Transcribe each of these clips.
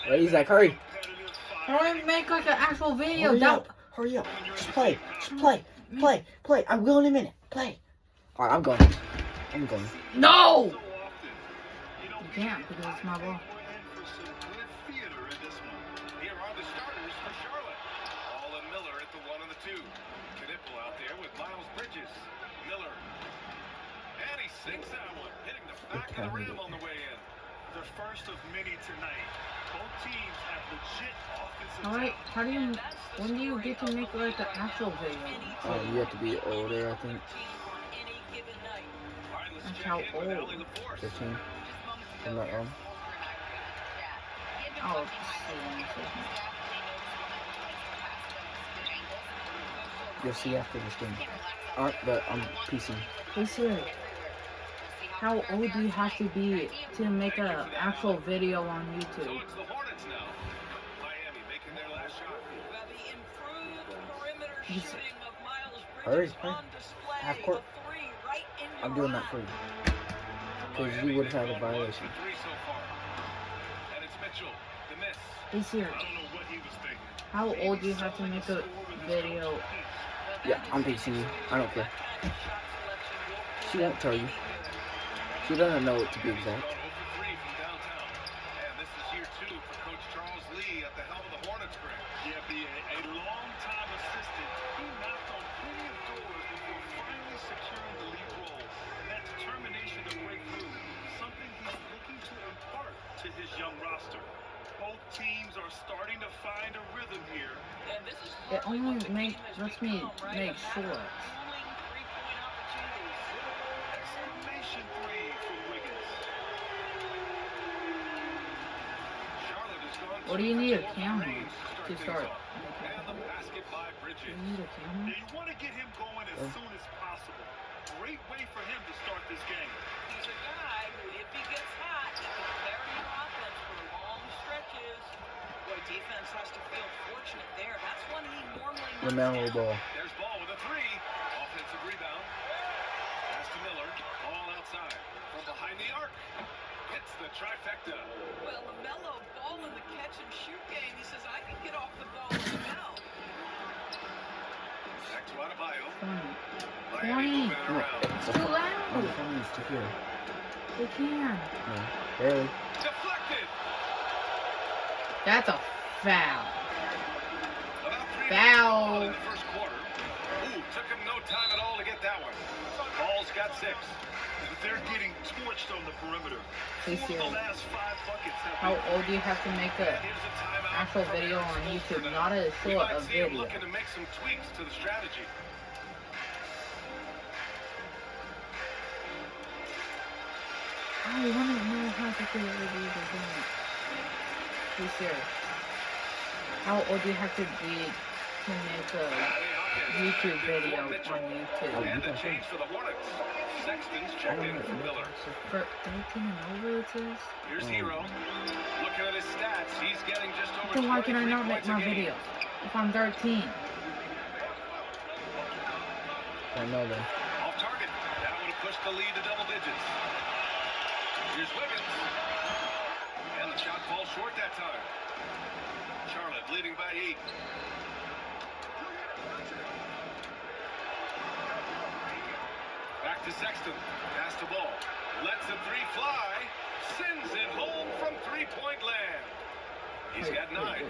Ready, Zach? Hurry. Hurry, make like an actual video. Hurry Don't. up. Hurry up. Just play. Just play. Play. I will in a minute. Play. Alright, I'm going. No! You can't because it's my ball. Here are the starters for Charlotte. Hall and Miller at the 1 and the 2. Knipple out there with Miles Bridges. Miller. And he sinks that one, hitting the back of the rim on the way in. The first of many tonight. Both teams have legit offensive Alright, how do you, when do you get to make like an actual video? You have to be older, I think. That's how old. 15. I'm not wrong. Oh, You'll see after this game. Alright, but I'm PC. hey Siri, how old do you have to be to make an actual video on YouTube? It's the Hornets now. Miami making their last shot. Hurry. Half court. I'm doing that for you. Because you would have had a violation. Three so far. And it's Mitchell. The miss. Hey Siri, I don't know what he was thinking. how old do you have to make a video? Yeah, I'm PC. I don't care. She won't tell you. She doesn't know it to be exact. Over 3 from downtown. And this is year 2 for Coach Charles Lee at the helm of the Hornets group. Yeah, a long-time assistant. He knocked on plenty of doors before finally securing the lead role. And that determination to break through, something he's looking to impart to his young roster. Both teams are starting to find a rhythm here. It only lets me make shorts. Exclamation 3 from Wiggins. Charlotte has gone What do you need a camera range to start? And the basket by Do Bridges. you need a camera? You want to get him going as soon as possible. Great way for him to start this game. He's a guy who, if he gets hot, he can carry your offense for long stretches. Boy, defense has to feel fortunate there. That's one he normally knocks LaMelo down. Ball. There's Ball with a 3. Offensive rebound. Pass to Miller. Ball outside. From behind the arc. Hits the trifecta. Well, LaMelo Ball in the catch and shoot game. He says, I can get off the ball now. Back to Adebayo. 20. Miami moving it No, around. it's a Too phone. loud. No, the phone needs to hear. They can. No, barely. Deflected. That's a foul. About 3 Foul. in the first quarter. Ooh, took him no time at all to get that one. Ball's got 6. They're getting torched on the perimeter. Hey, 4 of Siri. the last 5 buckets have How been- old do you have to make a Here's a timeout actual from video on Charles YouTube, for them. not a We short, might a see him video? looking to make some tweaks to the strategy. I want to know how to do it. Hey Siri, how old do you have to be to make a YouTube video on YouTube? And a change for the Hornets. Sexton's checked in for Miller. For 13 and over, it says? Here's Hero. Looking at his stats, he's getting just over Then why can I 23 not make points a my game. videos if I'm 13? I know then. Off target. That would have pushed the lead to double digits. Here's Wiggins. And the shot falls short that time. Charlotte leading by 8. Back to Sexton. Pass the ball. Lets the 3 fly. Sends it home from three-point land. He's got 9.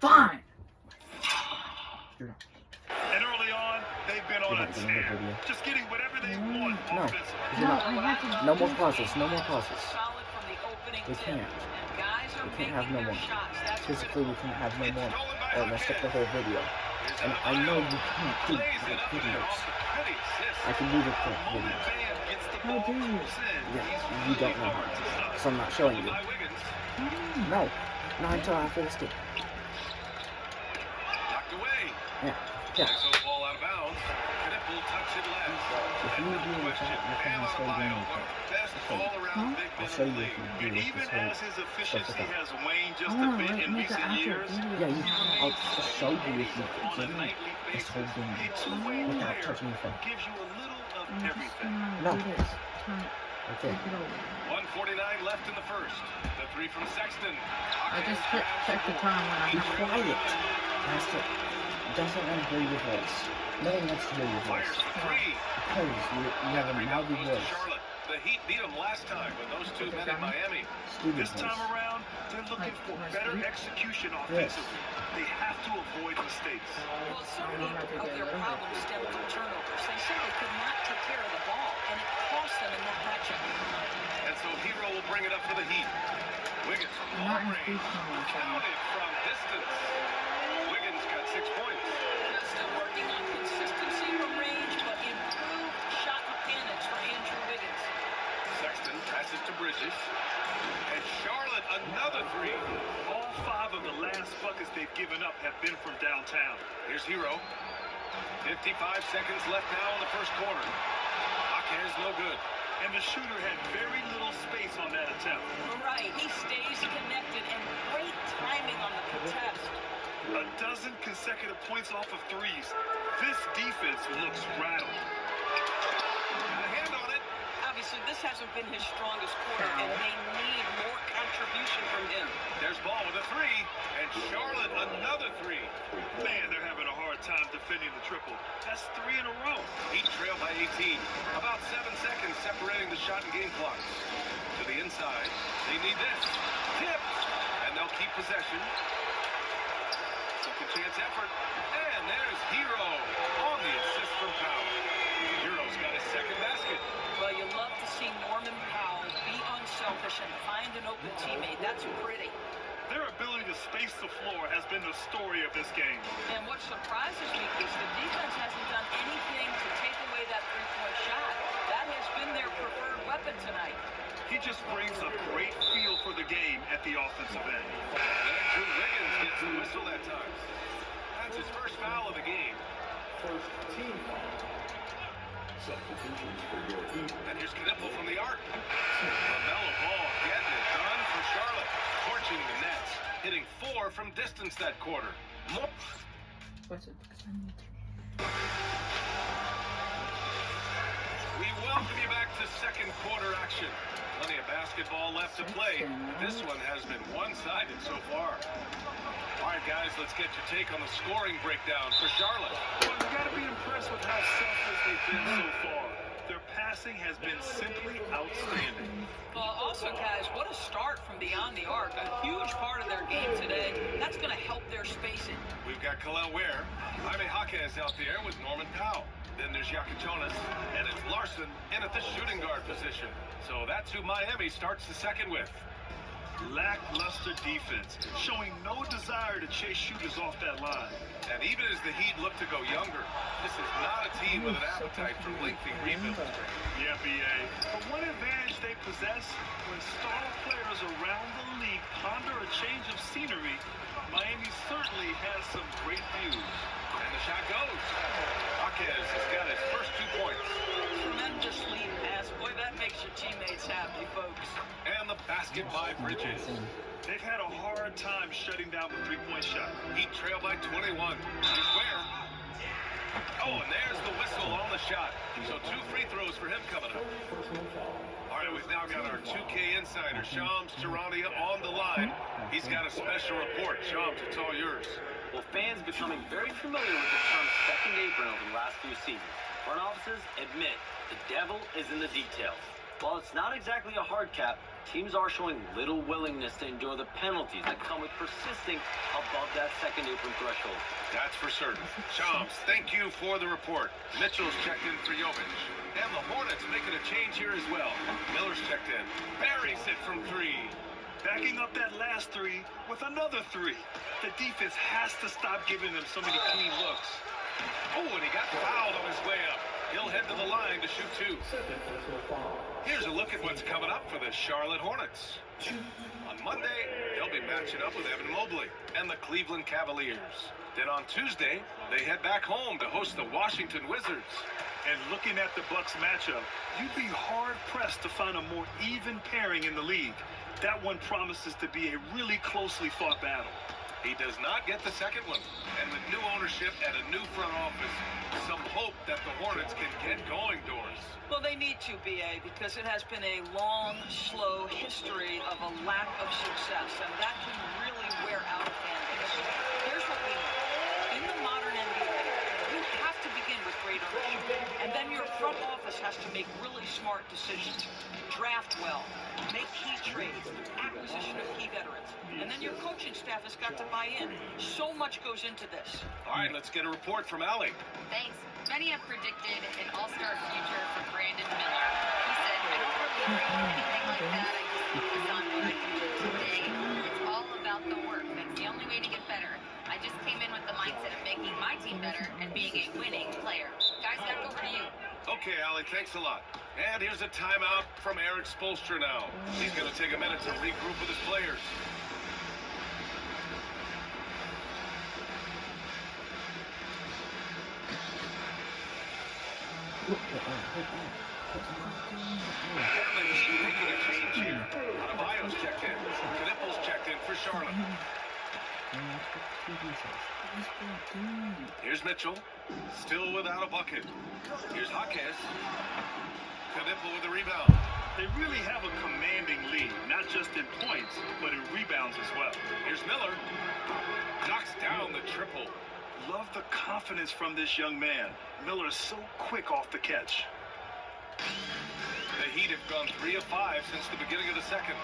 Fine! You're not. And early on, they've been on You're a not getting the tear. video. Just getting whatever they want No. offensively. No, I have to. No more pauses. No more pauses. Solid from the opening We tip. can't. And guys are We can't have making no their more. shots. That's Physically, we can't have no It's more. stolen by Or mess up the whole video. Here's And I know you can't keep Plays it like up and in videos. off the pretty assist. I can leave it quick Moment videos. Bam gets the How ball do you? close in. Yeah, He's you really don't know hard to how. stop. So I'm not showing you. By Wiggins. No, not until after this game. Knocked away. Yeah. Takes the ball out of bounds. Knipple Full touch at last. If you do this, I can Bam stay doing Adebayo, it. best all-around big I'll man show in the you if league. you do And this. even This as his whole efficiency stuff. has waned just I a wanna bit in make an recent actual years, video. Yeah, I'll show you if you on a continue nightly this whole basis, game a two-way without player touching your phone. gives you a little of I'm just everything. gonna No. do this. Turn, Okay. take it over. 1:49 left in the first. The three from Sexton. I just checked the time when Be I'm quiet. Master doesn't want to hear your voice. No one wants to hear your Fires voice. for three. Because you have a mouthy Goes to voice. Charlotte. The Heat beat them last time with those two men in Miami. Stupid This time voice. around, they're looking for better execution offensively. They have to avoid mistakes. Well, so many of their problems stem from turnovers. They simply could not take care of the ball, and it cost them in that matchup. And so Hero will bring it up for the Heat. Wiggins from not long in range. speech mode. Counted from distance. Wiggins got 6 points. Still working on consistency from range, but improved shot mechanics for Andrew Wiggins. Sexton passes to Bridges. And Charlotte, another three. All 5 of the last buckets they've given up have been from downtown. Here's Hero. 55 seconds left now in the first quarter. Jaquez no good. And the shooter had very little space on that attempt. Right, he stays connected and great timing on the contest. A dozen consecutive points off of threes. This defense looks rattled. Got a hand on it. Obviously, this hasn't been his strongest quarter, and they need more contribution from him. There's Ball with a three. And Charlotte, another three. Man, they're having a hard time defending the triple. That's 3 in a row. Heat trail by 18. About 7 seconds separating the shot and game clocks. To the inside. They need this. Tipped. And they'll keep possession. Second chance effort. And there's Hero on the assist from Powell. Hero's got his second basket. Well, you love to see Norman Powell be unselfish and find an open teammate. That's pretty. Their ability to space the floor has been the story of this game. And what surprises me is the defense hasn't done anything to take away that three-point shot. That has been their preferred weapon tonight. He just brings a great feel for the game at the offensive end. Andrew Wiggins gets the whistle that time. That's his first foul of the game. First team foul. Substitutions for your Heat. And here's Knipple from the arc. LaMelo Ball getting it done for Charlotte. Torching the Nets. Hitting 4 from distance that quarter. More. What's it? Because I need to. We welcome you back to second quarter action. Plenty of basketball left to play. This one has been one-sided so far. All right, guys, let's get your take on the scoring breakdown for Charlotte. Well, you got to be impressed with how selfless they've been so far. Their passing has been simply outstanding. Well, also, guys, what a start from beyond the arc. A huge part of their game today. That's going to help their spacing. We've got Khalil Ware. Jaime Jaquez out there with Norman Powell. Then there's Yaka Jonas, and it's Larson in at the shooting guard position. So that's who Miami starts the second with. Lackluster defense, showing no desire to chase shooters off that line. And even as the Heat look to go younger, this is not a team with an appetite for lengthy rebuilds. Yeah, BA. But one advantage they possess, when star players around the league ponder a change of scenery, Miami certainly has some great views. And the shot goes. Jaquez has got his first 2 points. Tremendous lead pass. Boy, that makes your teammates happy, folks. And the basket by Bridges. They've had a hard time shutting down the three-point shot. Heat trail by 21. Here's Ware. Oh, and there's the whistle on the shot. So 2 free throws for him coming up. Personal foul. All right, we've now got our 2K insider, Shams Charania, on the line. He's got a special report. Shams, it's all yours. Well, fans becoming very familiar with the term second apron over the last few seasons. Front offices admit the devil is in the details. While it's not exactly a hard cap, teams are showing little willingness to endure the penalties that come with persisting above that second apron threshold. That's for certain. Shams, thank you for the report. Mitchell's checked in for Jovic. And the Hornets making a change here as well. Miller's checked in. Buries it from 3. Backing up that last three with another three. The defense has to stop giving them so many clean looks. Oh, and he got fouled on his way up. He'll head to the line to shoot 2. Second personal foul. Here's a look at what's coming up for the Charlotte Hornets. On Monday, they'll be matching up with Evan Mobley and the Cleveland Cavaliers. Then on Tuesday, they head back home to host the Washington Wizards. And looking at the Bucks matchup, you'd be hard-pressed to find a more even pairing in the league. That one promises to be a really closely fought battle. He does not get the second one. And with new ownership and a new front office, some hope that the Hornets can get going, Doris. Well, they need to, BA, because it has been a long, slow history of a lack of success, and that can really wear out a fan base. Here's what we know. In the modern NBA, you have to begin with great ownership, and then your front office has to make really smart decisions. Draft well, make key trades, acquisition of key veterans, and then your coaching staff has got to buy in. So much goes into this. All right, let's get a report from Allie. Thanks. Many have predicted an all-star future for Brandon Miller. He said, I don't really worry about anything like that. I just focus on what I can do today. It's all about the work. That's the only way to get better. I just came in with the mindset of making my team better and being a winning player. Guys, back over to you. Okay, Allie, thanks a lot. And here's a timeout from Eric Spoelstra now. He's going to take a minute to regroup with his players. Apparently, this is making a change here. Adebayo's checked in. Knipples checked in for Charlotte. Here's Mitchell, still without a bucket. Here's Jaquez. Knipple with the rebound. They really have a commanding lead, not just in points, but in rebounds as well. Here's Miller. Knocks down the triple. Love the confidence from this young man. Miller is so quick off the catch. The Heat have gone 3 of 5 since the beginning of the second.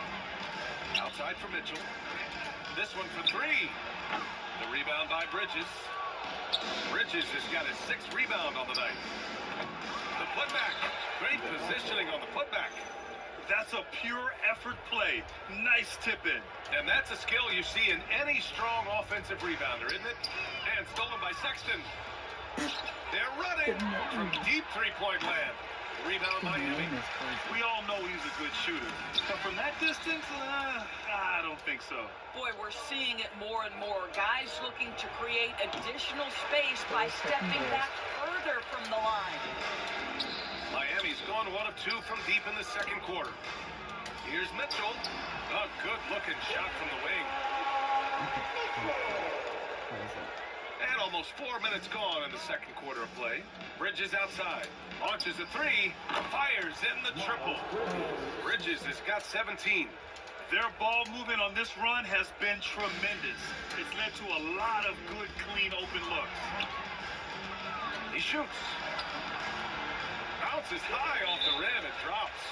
Outside for Mitchell. This one for 3. The rebound by Bridges. Bridges has got his 6th rebound on the night. The putback. Great positioning on the putback. That's a pure effort play. Nice tip in. And that's a skill you see in any strong offensive rebounder, isn't it? And stolen by Sexton. They're running from deep three-point land. Rebound Miami. We all know he's a good shooter. But from that distance, I don't think so. Boy, we're seeing it more and more. Guys looking to create additional space by stepping back further from the line. Miami's gone 1 of 2 from deep in the second quarter. Here's Mitchell. A good-looking shot from the wing. And almost 4 minutes gone in the second quarter of play. Bridges outside. Launches a 3. Fires in the triple. Bridges has got 17. Their ball movement on this run has been tremendous. It's led to a lot of good, clean, open looks. He shoots. Bounces high off the rim and drops.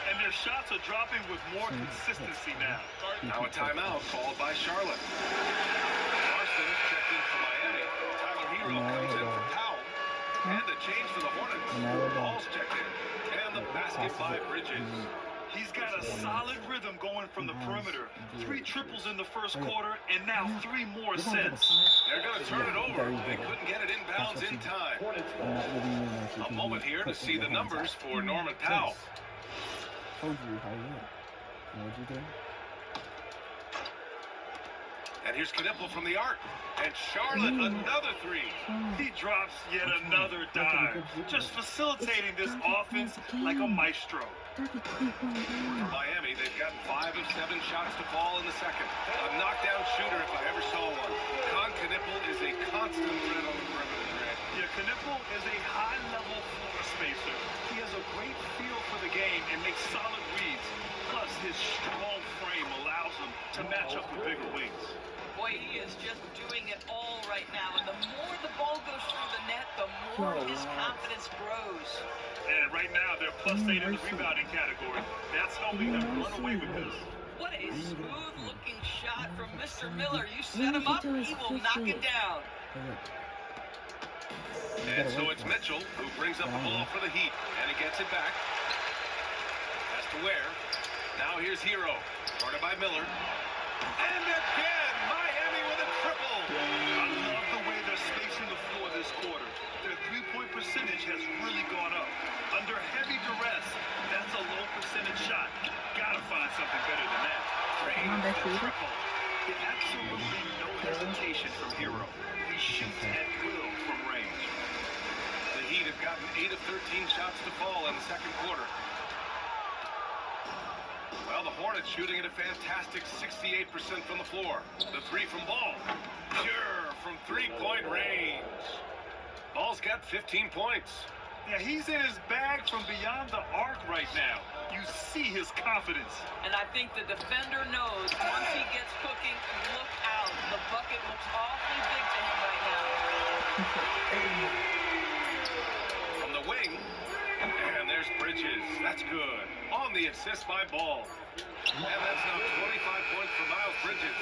And their shots are dropping with more consistency now. Now a timeout called by Charlotte. Larson is checked in for Miami. Tyler Hero comes in for Powell. And a change for the Hornets. Ball's checked in. And the basket by Bridges. He's got a solid rhythm going from the perimeter. 3 triples in the first quarter, and now 3 more since. They're going to turn it over. They couldn't get it inbounds in time. A moment here to see the numbers for Norman Powell. Told you how you what'd you do? And here's Knipple from the arc. And Charlotte, another 3. He drops yet another dive, just facilitating this offense like a maestro. For Miami, they've gotten 5 of 7 shots to fall in the second. A knockdown shooter if I ever saw one. Con Knipple is a constant threat on the perimeter. Yeah, Knipple is a high-level floor spacer. He has a great feel for the game and makes solid reads. Plus, his strong frame allows him to match up with bigger wings. Boy, he is just doing it all right now. And the more the ball goes through the net, the more his confidence grows. And right now, they're +8 in the rebounding category. That's helping them run away with this. What a smooth-looking shot from Mr. Miller. You set him up, he will knock it down. And so it's Mitchell who brings up the ball for the Heat. And he gets it back. Has to Ware. Now here's Hero. Guarded by Miller. And again, Miami with a triple. I love the way they're spacing the floor this quarter. Their three-point percentage has really gone up. Under heavy duress, that's a low percentage shot. Gotta find something better than that. Come on, Becky. Triple. Absolutely no hesitation from Hero. He shoots at will from range. The Heat have gotten 8 of 13 shots to fall in the second quarter. Well, the Hornets shooting at a fantastic 68% from the floor. The three from Ball. Pure from three-point range. Ball's got 15 points. Yeah, he's in his bag from beyond the arc right now. You see his confidence. And I think the defender knows once he gets cooking, look out. The bucket looks awfully big to him right now. From the wing. And there's Bridges. That's good. On the assist by Ball. And that's now 25 points for Miles Bridges.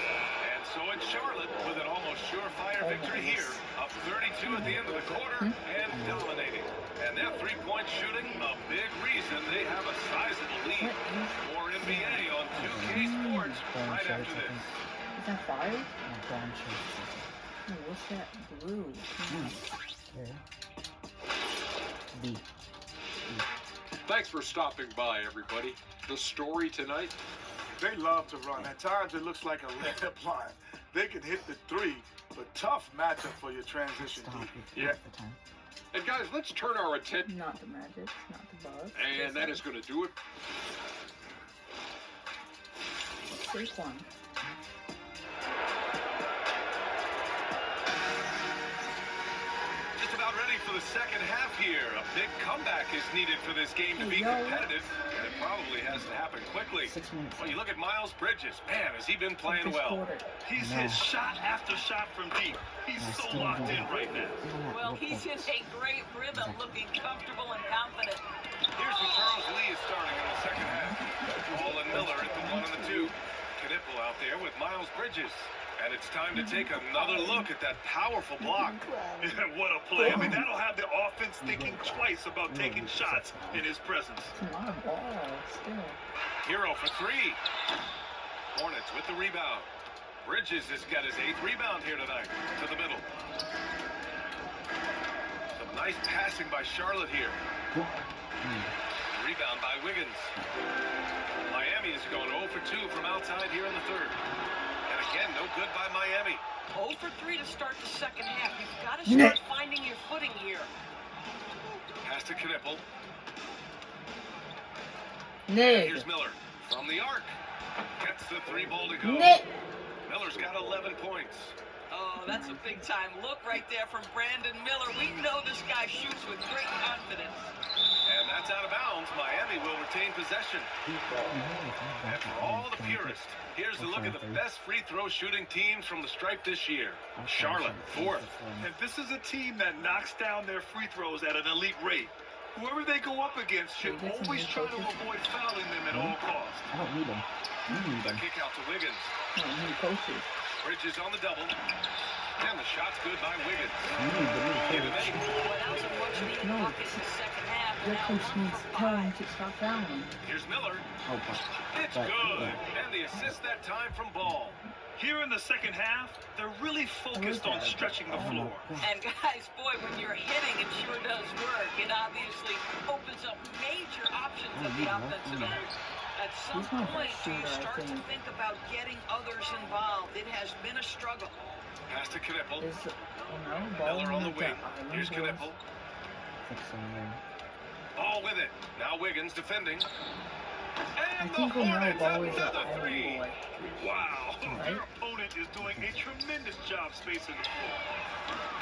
And so it's Charlotte with an almost surefire victory here. Up 32 at the end of the quarter and dominating. And that three-point shooting, a big reason they have a sizable lead. More NBA on 2K Sports right after this. Is that fire? Dawn Chase. Oh, what's that blue? Okay. B. Thanks for stopping by, everybody. The story tonight? They love to run. At times it looks like a layup line. They can hit the three, but tough matchup for your transition Stop deep. it. Yeah. And guys, let's turn our attention. Not the Magic, not the Bucks. And that is going to do it. Take one. Just about ready for the second half here. A big comeback is needed for this game to be competitive, and it probably has to happen quickly. 6 minutes. Well, you look at Miles Bridges. Man, has he been playing well? He's hit shot after shot from deep. He's so locked in right now. Well, he's in a great rhythm, looking comfortable and confident. Here's what Charles Lee is starting in the second half. Ball and Miller at the 1 and the 2. Knipple out there with Miles Bridges. And it's time to take another look at that powerful block. Yeah, what a play. I mean, that'll have the offense thinking twice about taking shots in his presence. It's not a ball, still. Hero for three. Hornets with the rebound. Bridges has got his 8th rebound here tonight. To the middle. Some nice passing by Charlotte here. Rebound by Wiggins. Miami is going 0 for 2 from outside here in the third. And again, no good by Miami. 0 for 3 to start the second half. You've got to start finding your footing here. Pass to Knipple. Nig. Here's Miller from the arc. Gets the 3 ball to go. Nig. Miller's got 11 points. Oh, that's a big time look right there from Brandon Miller. We know this guy shoots with great confidence. And that's out of bounds. Miami will retain possession. And for all the purists, here's a look at the best free throw shooting teams from the stripe this year. Charlotte, 4th. And this is a team that knocks down their free throws at an elite rate. Whoever they go up against should always try to avoid fouling them at all costs. I don't need them. You need The them. kick out to Wiggins. No, new coaches. Bridges on the double. And the shot's good by Wiggins. You need the new Give him coach. 8. Well, that was a much-needed No. bucket in the second half. Your Now coach 1 needs for to tell him 5. to stop fouling. Here's Miller. Oh, but It's good. And the assist that time from Ball. Here in the second half, they're really focused on stretching the floor. And guys, boy, when you're hitting, it sure does work. It obviously opens up major options at the offensive end. At some He's not point, that do you shooter, I start to think. think about getting others involved? It has been a struggle. Pass to Knipple. Is ball Miller on the wing. Island Here's Boys. Knipple. Ball with it. Now Wiggins defending. I And the think we know Hornets ball is an another island 3. boy. Wow. Right. Their opponent is doing a tremendous job spacing the floor.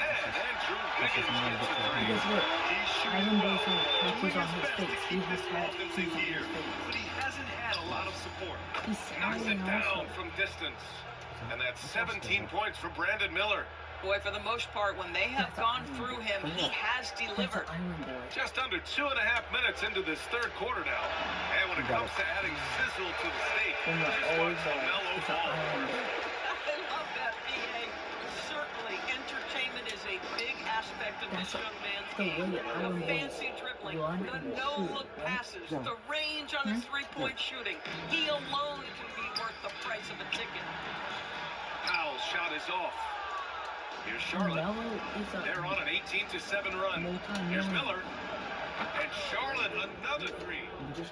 And Andrew Wiggins gets a 3. Because look, He's shooting Island well, Boys have tattoos doing on his his best to face. He keep has this had offense tattoos in on gear, his face. but he hasn't had a lot of support. He's Knocks sad it also. down from distance. And that's 17 points for Brandon Miller. Boy, for the most part, when they have gone through him, he has That's an delivered. Island Boy. Just under 2.5 minutes into this third quarter now. And when it comes to adding sizzle to the steak, When just the old watch the boy mellow is an ball. Island Boy. I love that, PA. Certainly, entertainment is a big aspect of this That's young man's the way game. the The Island Boys fancy dribbling, run the and no-look shoot, right? passes, Yeah. the range on his three-point shooting. He alone can be worth the price of a ticket. Powell's shot is off. Here's Charlotte. Melo is a They're on an 18-7 run. Here's Miller. And Charlotte another 3.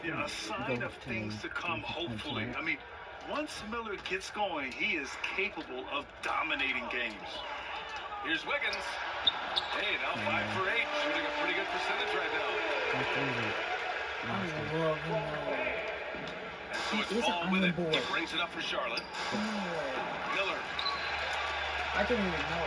Yeah, a sign of things to come, hopefully. I mean, once Miller gets going, he is capable of dominating games. Here's Wiggins. Hey, now 5 for 8, shooting a pretty good percentage right now. I love him. And so He it's is an Ball with iron it. boy. He brings it up for Charlotte. Miller. I didn't even know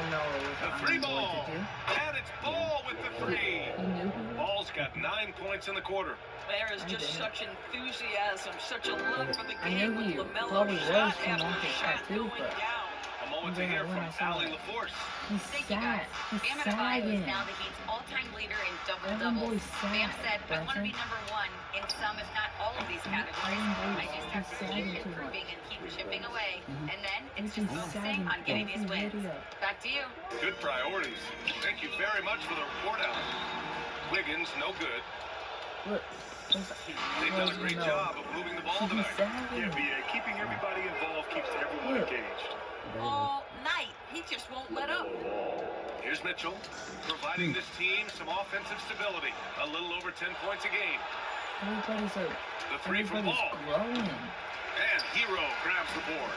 Miller was The an free iron boy, ball. did you? And it's Ball with the 3. You knew who? Ball's got 9 points in the quarter. There is just such enthusiasm, such a love for the I game knew with he LaMelo probably shot was from after Marcus shot too, going but down. A moment to Yeah, hear when from I saw Allie it. LaForce. he's Thank you, sad. guys. He's Bam Adebayo sagging. is now the Heat's all-time leader in Iron double-doubles. Boy's Bam sad, said, I want to be Branson. number one in some, if not all of these categories. Iron Boy I just have is to keep sagging too improving much. and keep chipping away. And then He's it's just focusing sagging on getting these every wins. video. Back to you. Good priorities. Thank you very much for the report, Allen. Wiggins, no good. Look. They've done a great job of moving the ball He's tonight. sagging. Yeah, BA, keeping everybody involved keeps everyone Look. engaged. All night. He just won't let up. Here's Mitchell, providing this team some offensive stability. A little over 10 points a game. Everybody's like, The 3 from everybody's Ball. glowing. And Hero grabs the board.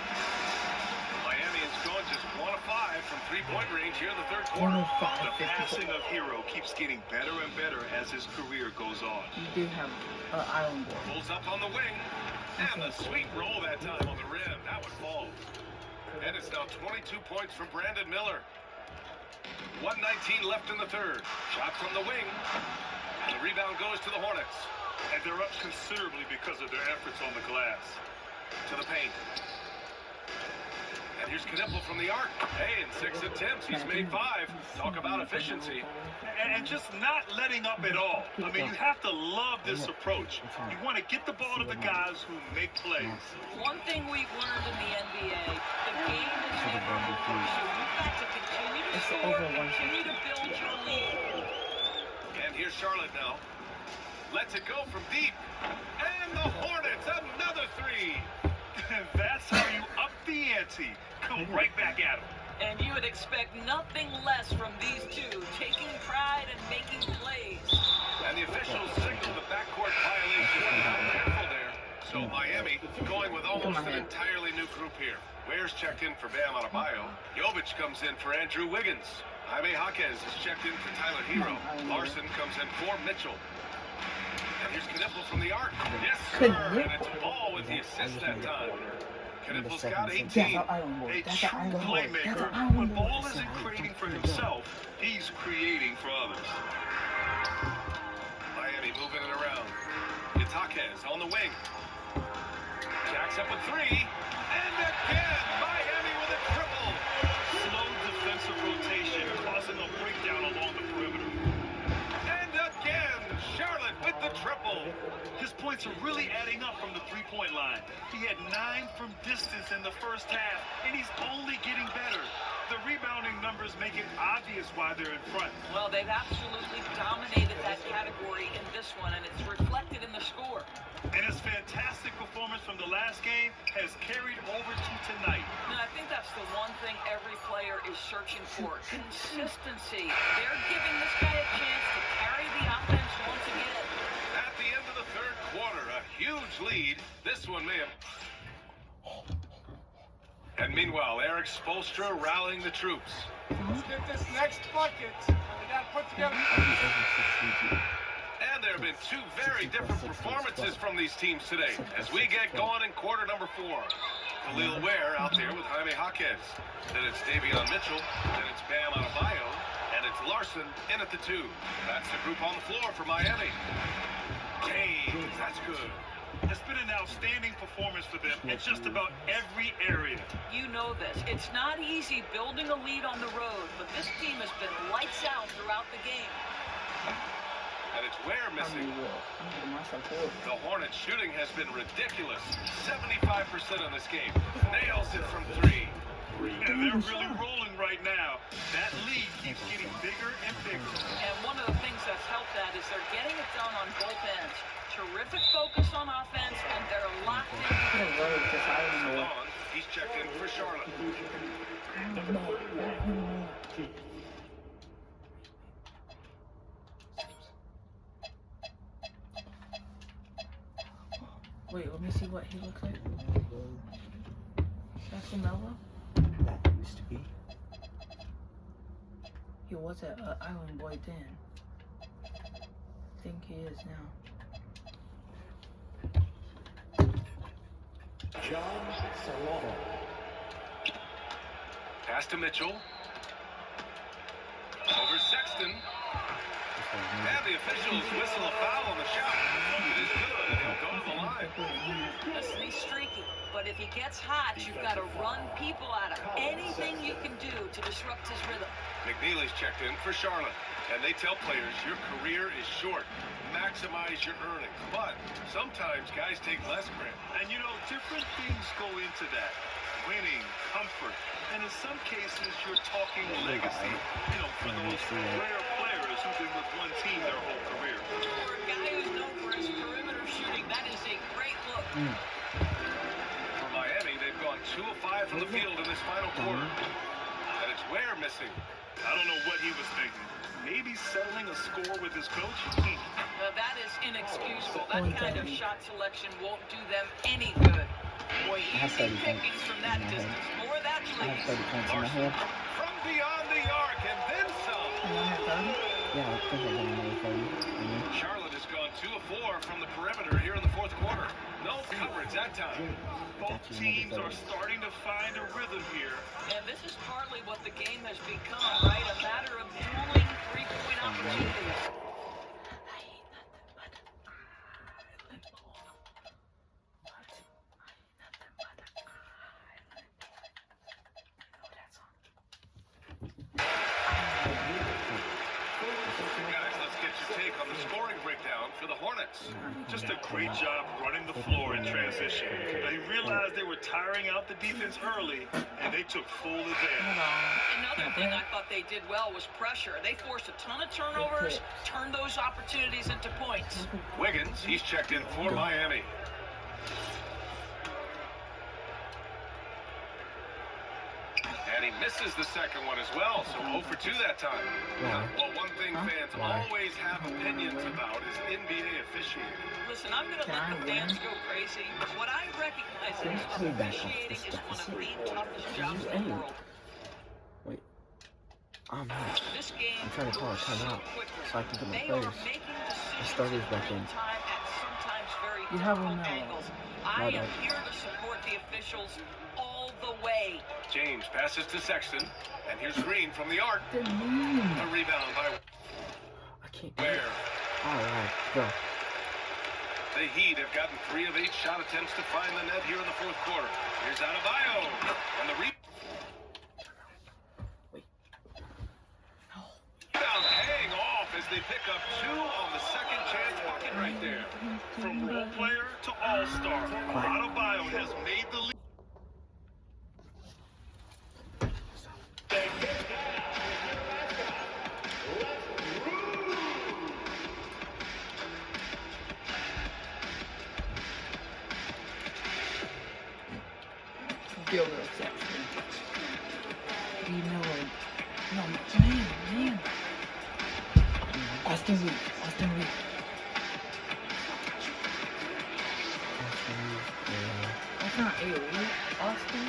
Miami is going just 1 of 5 from 3-point range here in the third quarter. 105, The 54. passing of Hero keeps getting better and better as his career goes on. You do have an Iron Boy. Pulls up on the wing. And the sweet roll that time on the rim. That would fall. And it's now 22 points from Brandon Miller. 1:19 left in the third. Shot from the wing. And the rebound goes to the Hornets. And they're up considerably because of their efforts on the glass. To the paint. And here's Knipple from the arc. Hey, in 6 attempts, he's made 5. Talk about efficiency. And just not letting up at all. I mean, you have to love this approach. You want to get the ball to the guys who make plays. One thing we've learned in the NBA, the game is never over. So you've got to continue to It's score, over once. continue to build your lead. And here's Charlotte now. Lets it go from deep. And the Hornets, another 3. And that's how you up the ante. Come right back at them. And you would expect nothing less from these two, taking pride and making plays. And the officials signal the backcourt violation. Not careful there. So Miami going with almost an entirely new group here. Ware's checked in for Bam Adebayo. Jovic comes in for Andrew Wiggins. Jaime Jaquez is checked in for Tyler Hero. Larson comes in for Mitchell. And here's Knipple from the arc. Yes, sir. And it's Ball with the assist that time. Knipple's got 18. That's an Iron Boy. A That's true an Iron Boy. That's playmaker. an Iron When Boy. Ball isn't creating for himself, he's creating for others. Miami moving it around. Jaquez on the wing. Jacks up a 3. And again, Miami with a triple. Slow defensive rotation, causing a breakdown along the perimeter. And again, Charlotte with the triple. His points are really adding up from the three-point line. He had 9 from distance in the first half, and he's only getting better. The rebounding numbers make it obvious why they're in front. Well, they've absolutely dominated that category in this one, and it's reflected in the score. And his fantastic performance from the last game has carried over to tonight. And I think that's the one thing every player is searching for, consistency. They're giving this guy a chance to carry the offense once again. At the end of the third quarter, a huge lead. This one may have... And meanwhile, Eric Spoelstra rallying the troops. Let's get this next bucket. We got to put together. And there have been 2 very different performances from these teams today as we get going in quarter number 4. Khalil Ware out there with Jaime Jaquez. Then it's Davion Mitchell. Then it's Bam Adebayo. And it's Larson in at the 2. That's the group on the floor for Miami. James, that's good. It's been an outstanding performance for them in just about every area. You know this. It's not easy building a lead on the road, but this team has been lights out throughout the game. And it's Ware missing. The Hornets shooting has been ridiculous. 75% in this game. Nails it from 3. And they're really rolling right now. That lead keeps getting bigger and bigger. And one of the things that's helped that is they're getting it done on both ends. Terrific focus on offense, and they're locked in. Long, he's checked in for Charlotte. Wait, let me see what he looks like. Melo? That used to be. He was an Island Boy then. I think he is now. John Salon. Pass to Mitchell. Over Sexton. And the officials whistle a foul on the shot. It is good, and he'll go to the line. Listen, he's streaky, but if he gets hot, you've got to run people out of anything you can do to disrupt his rhythm. McNeely's checked in for Charlotte, and they tell players your career is short. Maximize your earnings, but sometimes guys take less credit. And you know, different things go into that. Winning, comfort, and in some cases, you're talking legacy. You know, for those rare players who've been with one team their whole career. For a guy who's known for his perimeter shooting, that is a great look. For Miami, they've gone 2 of 5 from the field in this final quarter. And it's Ware missing. I don't know what he was thinking. Maybe settling a score with his coach? That is inexcusable. That kind of shot selection won't do them any good. Boy, I have easy 30 points pickings from in that my distance. head. More of that, I have please. 30 points in my head. From beyond the arc, and then some. Yeah, I think I got another 30. Charlotte has gone 2 of 4 from the perimeter here in the fourth quarter. No coverage that time. Both teams are starting to find a rhythm here. And this is partly what the game has become, right? A matter of dueling three-point opportunities. Guys, let's get your take on the scoring breakdown for the Hornets. Just a great job running the floor in transition. They realized they were tiring out the defense early, and they took full advantage. Another thing I thought they did well was pressure. They forced a ton of turnovers, turned those opportunities into points. Wiggins, he's checked in for Miami. And he misses the second one as well, so 0 for 2 that time. Why? Well, one thing fans always have opinions about is NBA officiating. Listen, I'm going to let the fans go crazy. What I recognize is officiating is one of the toughest jobs in the world. Wait. I'm not. This game I'm trying to call a timeout so I can get my they are players. making The decisions starters back in. time at sometimes very You have difficult one now. angles. I No, am no. here to support the officials all the way. James passes to Sexton, and here's Green from the arc. The moon. A rebound by I can't. Ware. Alright, go. The Heat have gotten 3 of 8 shot attempts to find the net here in the fourth quarter. Here's Adebayo, and the rebound paying off as they pick up 2 on the second chance bucket right there. From role player to all-star, Adebayo has made the lead. Gilbert Sexton. D. Miller. No, man. Austin Reeves. That's not AOE. Austin?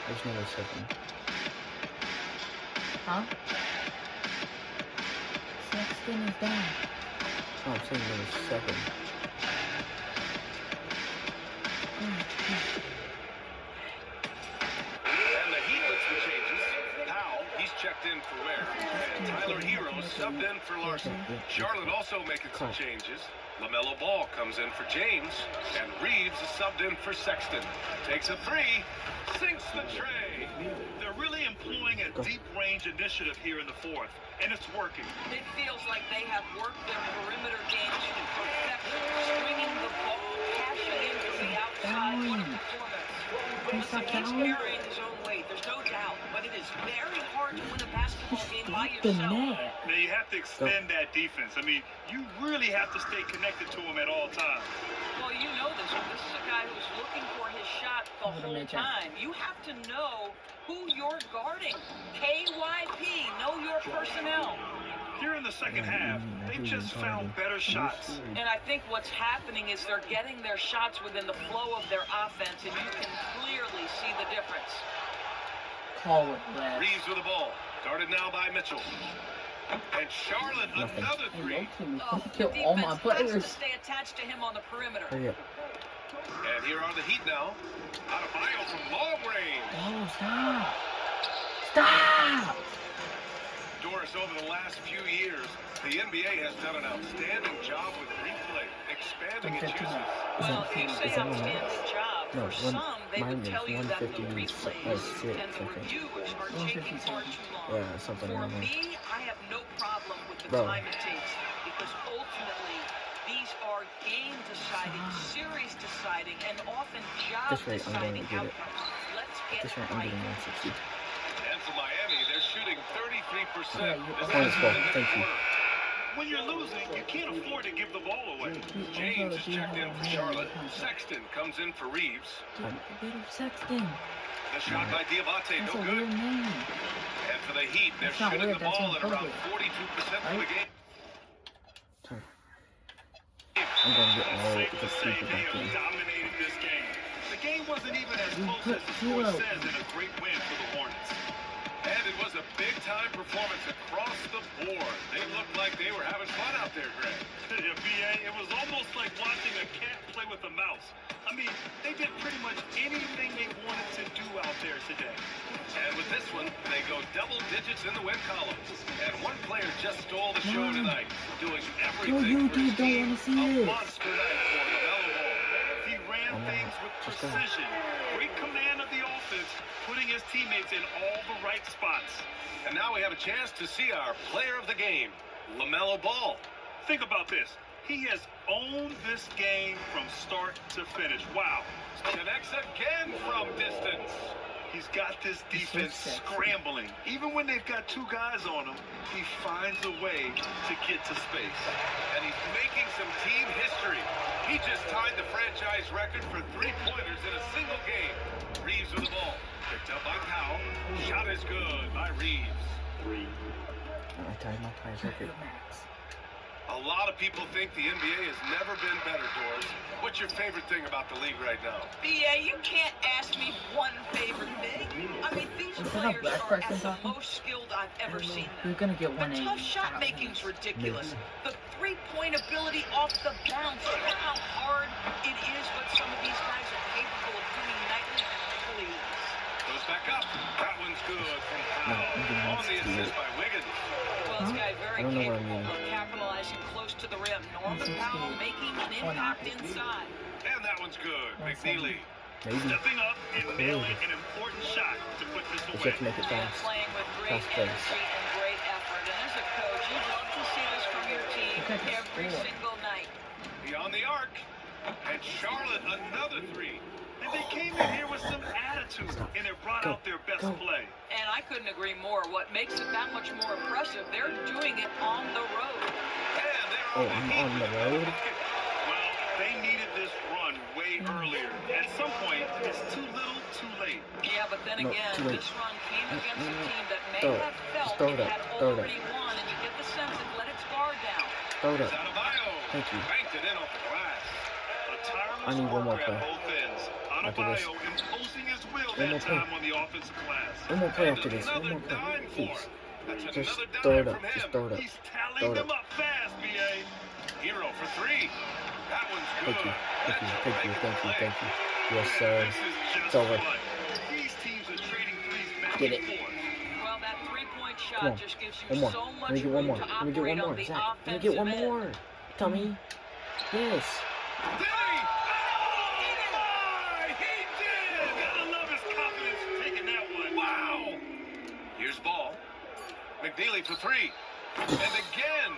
There's no second. Huh? Sexton is down. Oh, I'm saying there was 7. And the Heat looks the changes. Powell, he's checked in for Ware. And Tyler Hero subbed in for Larson. Charlotte also making some changes. LaMelo Ball comes in for James. And Reeves is subbed in for Sexton. Takes a 3. Sinks the tray. They're really employing a deep-range initiative here in the fourth, and it's working. It feels like they have worked their perimeter game to perfection, swinging the ball, cashing in from the outside. What a performance. Listen, he's carrying his own weight, there's no doubt, but it is very hard to win a basketball game by yourself. Now, you have to extend that defense. I mean, you really have to stay connected to him at all times. Well, you know this. This is a guy who's looking for his shot the whole time. You have to know who you're guarding. KYP, know your personnel. Here in the second half, they've just found better shots. And I think what's happening is they're getting their shots within the flow of their offense, and you can clearly see the difference. Call it, Rev. Reeves with the ball. Guarded now by Mitchell. And Charlotte, another three. Oh, the Kill all my defense has to players. stay attached to him on the perimeter. Hurry up. And here are the Heat now. Adebayo from long range. Oh, stop. Stop! Doris, over the last few years, the NBA has done an outstanding job with replay, expanding its uses. Well, you say is that outstanding job. No, For some, they mine would is tell you that the 156, replays and the I think. reviews are taking far too long. Yeah, something For like that. me, I have no problem with the Bro. time it takes because ultimately these are game-deciding, series-deciding, and often This rate, I'm going job-deciding to get it. outcomes. Let's get This round, I'm right. getting 160. And for Miami, they're shooting 33%. This Points, bro. is Thank you. When you're losing, you can't afford to give the ball away. James is checked in for Charlotte. Sexton comes in for Reeves. Get him Sexton. The shot by Diabate, That's a no weird good. name. And for the Heat, they're That's not shooting weird, the that's ball at around inappropriate. 42% for the game. Sorry. I'm going to get all Safe the to say people they back have in. dominated this game. The game wasn't even as We close put as the score zero. says in a great win for the Hornets. And it was a big-time performance across the board. They looked like they were having fun out there, Greg. Yeah, BA, it was almost like watching a cat play with a mouse. I mean, they did pretty much anything they wanted to do out there today. And with this one, they go double digits in the win column. And one player just stole the show tonight, doing everything for his team. A monster night for LaMelo Ball. He ran things with precision, great command of the offense, putting his teammates in all the right spots. And now we have a chance to see our player of the game, LaMelo Ball. Think about this. He has owned this game from start to finish. Wow. Connects again from distance. He's got this defense scrambling. Even when they've got two guys on him, he finds a way to get to space. And he's making some team history. He just tied the franchise record for three-pointers in a single game. Reeves with the ball. Picked up by Powell. Shot is good by Reeves. I tied my ties record. A lot of people think the NBA has never been better, Doris. What's your favorite thing about the league right now? BA, you can't ask me one favorite thing. I mean, these Is that a players black are person at the talking? most skilled I've ever seen You're them. gonna get The 180. tough shot making's ridiculous. The three-point ability off the bounce. You know how hard it is what some of these guys are capable of doing nightly? Please. Goes back up. That one's good from No, Powell. I'm getting On the 168. assist by Wiggins. Well, this guy very I don't know what I capable mean. of capitalizing close to the rim. Norman Powell making an impact inside. And that one's good. McNeely. Maybe. Stepping up and nailing an important shot to put this Just away. have to make it Yeah, fast. playing with great Fast pace. energy and great effort. And as a coach, you love to see this from your team Look at this every score. single night. Beyond the arc. And Charlotte, another three. And they came in here with some attitude, and it brought out their best play. And I couldn't agree more. What makes it that much more impressive, they're doing it on the road. And they're Oh, I'm on the road? Well, they needed this run way earlier. At some point, it's too little, too late. Yeah, but then No, again, too late. this run came against a team that may Throw it. have Just felt throw it it up. had Throw it up. already won, and you get the sense it let its guard down. Throw it up. Adebayo. Thank you. Banked it in off the glass. A tireless I need one more worker at play. both ends. After this. Adebayo imposing his will One more that play. time on the offensive glass. One more play And after this. One another more play. dime for Please. him. That's Just another throw dime it up. from him. Just throw it up. He's Throw tallying it them up. up fast, BA. Hero for three. That one's good. Thank you. Thank you. That Thank should you. make Thank it you. play. Thank you. Yes, sir. This is just It's over. fun. These teams are trading threes back Get and it. forth. Well, that three-point shot Come on. just gives you One more. so Let much me get one room more. to Let me get operate one on more. the Zach, let me offensive get one end. more. Tommy. Yes. Did he? He did! Gotta love his confidence taking that one. Wow! Here's ball. McNeely for three. And again,